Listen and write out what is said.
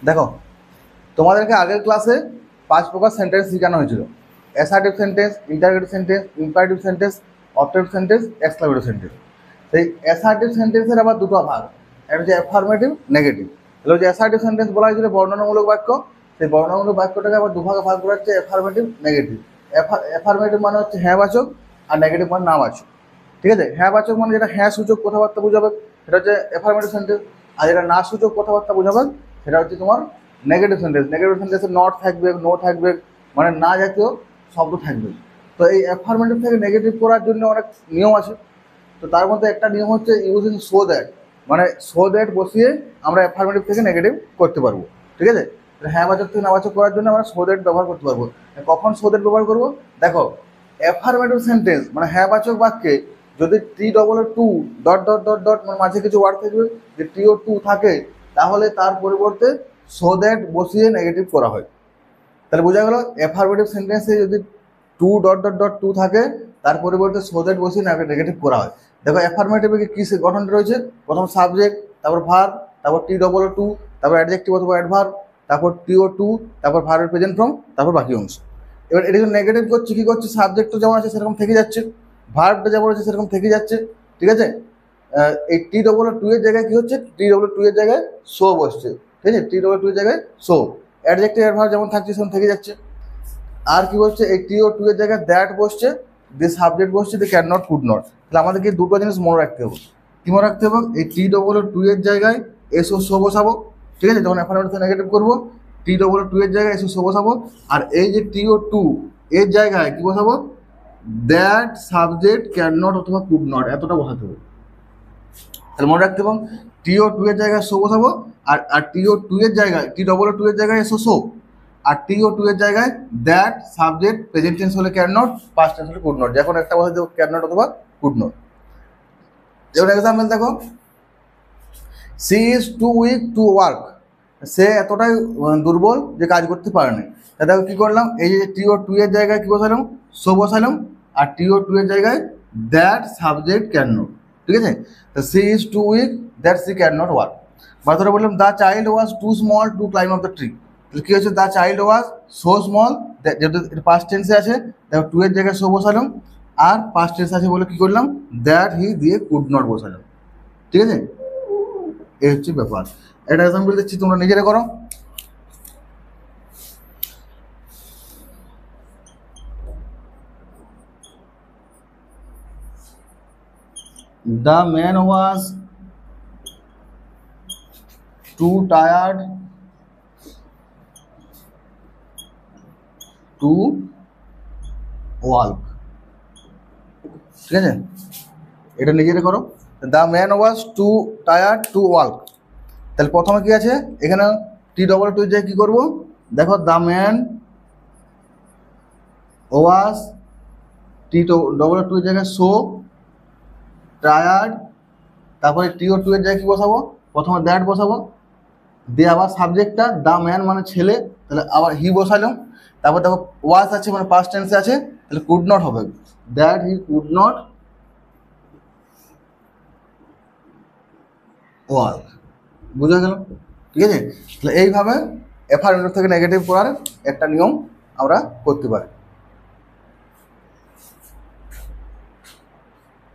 দেখো, তোমাদেরকে আগের ক্লাসে 5 প্রকার সেন্টেন্স শেখানো হয়েছিল। Assertive sentence, interrogative sentence, imperative sentence, objective sentence, exclamatory sentence. সেই অ্যাসার্টিভ সেন্টেন্সের আবার দুটো ভাগ, একটা হচ্ছে অ্যাফার্মেটিভ, নেগেটিভ। তাহলে যে অ্যাসার্টিভ সেন্টেন্স বলা হয়েছিল বর্ণনামূলক বাক্য, সেই বর্ণনামূলক বাক্যটাকে আবার দুভাগে ভাগ করা হচ্ছে অ্যাফার্মেটিভ, নেগেটিভ। অ্যাফার্মেটিভ মানে হচ্ছে হ্যাঁ বাচক, আর নেগেটিভ মানে না বাচক। ঠিক আছে, হ্যাঁ বাচক মানে যেটা হ্যাঁ সূচক কথাবার্তা বোঝাবে সেটা হচ্ছে অ্যাফার্মেটিভ সেন্টেন্স, আর যেটা না সূচক কথাবার্তা বোঝাবে সেটা হচ্ছে তোমার নেগেটিভ সেন্টেন্স। নেগেটিভ সেন্টেন্সে নট থাকবে, নো থাকবে, মানে না জাতীয় শব্দ থাকবে। তো এই অ্যাফার্মেটিভ থেকে নেগেটিভ করার জন্য অনেক নিয়ম আছে। তো তার মধ্যে একটা নিয়ম হচ্ছে ইউজিং সো দ্যাট, মানে সো দ্যাট বসিয়ে আমরা অ্যাফার্মেটিভ থেকে নেগেটিভ করতে পারবো। ঠিক আছে, হ্যাঁ বাচক থেকে না বাচক করার জন্য আমরা সো দ্যাট ব্যবহার করতে পারবো। কখন সো দ্যাট ব্যবহার করবো? দেখো, অ্যাফার্মেটিভ সেন্টেন্স মানে হ্যাঁ বাচক বাক্যে যদি T double too dot dot dot dot মানে মাঝে কিছু ওয়ার্ড থাকবে, যে টি ও টু থাকে, তাহলে তার পরিবর্তে সো দ্যাট বসিয়ে নেগেটিভ করা হয়। তাহলে বোঝা গেল, অ্যাফার্মেটিভ সেন্টেন্সে যদি too dot dot dot to থাকে, তার পরিবর্তে সো দ্যাট বসিয়ে নেগেটিভ করা হয়। দেখো অ্যাফার্মেটিভে কী গঠনটা রয়েছে, প্রথম সাবজেক্ট, তারপর ভার্ব, তারপর টি ডবল টু, তারপর অ্যাডজেক্টিভ অথবা অ্যাডভার্ব, তারপর টিও টু, তারপর ভার্বের প্রেজেন্ট ফর্ম, তারপর বাকি অংশ। এবার এটা যখন নেগেটিভ করছে, কী করছে, সাবজেক্টটা যেমন আছে সেরকম থেকে যাচ্ছে, ভার্বটা যেমন আছে সেরকম থেকে যাচ্ছে। ঠিক আছে, এই টি ডবল টু এর জায়গায় কী হচ্ছে, টি ডবল টু এর জায়গায় শো বসছে। ঠিক আছে, টি ডবল টু এর জায়গায় শো, অ্যাডজেক্টিভ অ্যাডভার্ব যেমন থাকছে সেরকম থেকে যাচ্ছে। আর কি বলছে, এই টি ও টু এর জায়গায় দ্যাট বসছে, যে সাবজেক্ট বসছে the can not, could not. তাহলে আমাদেরকে দুটো জিনিস মনে রাখতে হবে। কি মনে রাখতে হবে? এই টি ডবল টু এর জায়গায় এসো শো বসাবো। ঠিক আছে, যখন অ্যাফার্মেটিভ নেগেটিভ করবো, টি ডবল টু এর জায়গায় এসো শো বসাবো। আর এই যে টি ও টু এর জায়গায় কি বসাবো? দ্যাট সাবজেক্ট ক্যান নট অথবা কুড নট, এতটা বসাতে হবে। তাহলে মনে রাখতে হবে, টি ও টু এর জায়গায় শো বসাবো, আর টি ও টু এর জায়গায়, টি ডবল টু এর জায়গায় এসো শো, আর টি ও টু এর জায়গায় দ্যাট সাবজেক্ট প্রেজেন্ট টেন্স হলে ক্যান নট, পাস্ট টেন্স হলে কুড নট, যখন একটা বসে দেবো ক্যান নট অথবা কুড নট। যেমন এক্সাম্পল দেখো, she is too weak to work, সে এতটাই দুর্বল যে কাজ করতে পারে না। দেখো কী করলাম, এই যে টি ও টু এর জায়গায় কী বসালাম, শো বসালাম, আর টি ও টু এর জায়গায় দ্যাট সাবজেক্ট ক্যান নট। ঠিক আছে, she is too weak that she can not work. বা ধরে বললাম the child was too small to climb up the tree, তাহলে কী হচ্ছে, the child was so small, যেহেতু এটা পাস্ট টেন্সে আছে, দেখো টু এর জায়গায় শো বসালাম, আর পাস্ট টেন্স আছে বলে কী করলাম, দ্যাট হি দিয়ে কুড নট বসালাম। ঠিক আছে, এই হচ্ছে ব্যাপার। একটা এক্সাম্পল দিচ্ছি, তোমরা নিজেরা করো। The man was too tired to walk. ঠিক আছে, এটা নিজেরা করো। The man was too tired to walk, তাহলে প্রথমে কি আছে এখানে, টি ডবল টু যে কী করবো, দেখো the man was, T double too এর জায়গায় শো, টায়ার্ড, তারপরে টি ও টু এর জায়গায় কী বসাবো, প্রথমে দ্যাট বসাবো, দিয়ে আবার সাবজেক্টটা দ্য ম্যান মানে ছেলে, তাহলে আবার হি বসালাম। তারপর দেখো ওয়াজ আছে মানে পাস্ট টেন্সে আছে, তাহলে কুড নট হবে, that he could not work. বুঝা গেল? ঠিক আছে, তাহলে এইভাবে অ্যাফার্মেটিভ থেকে নেগেটিভ করার একটা নিয়ম আমরা করতে পারি।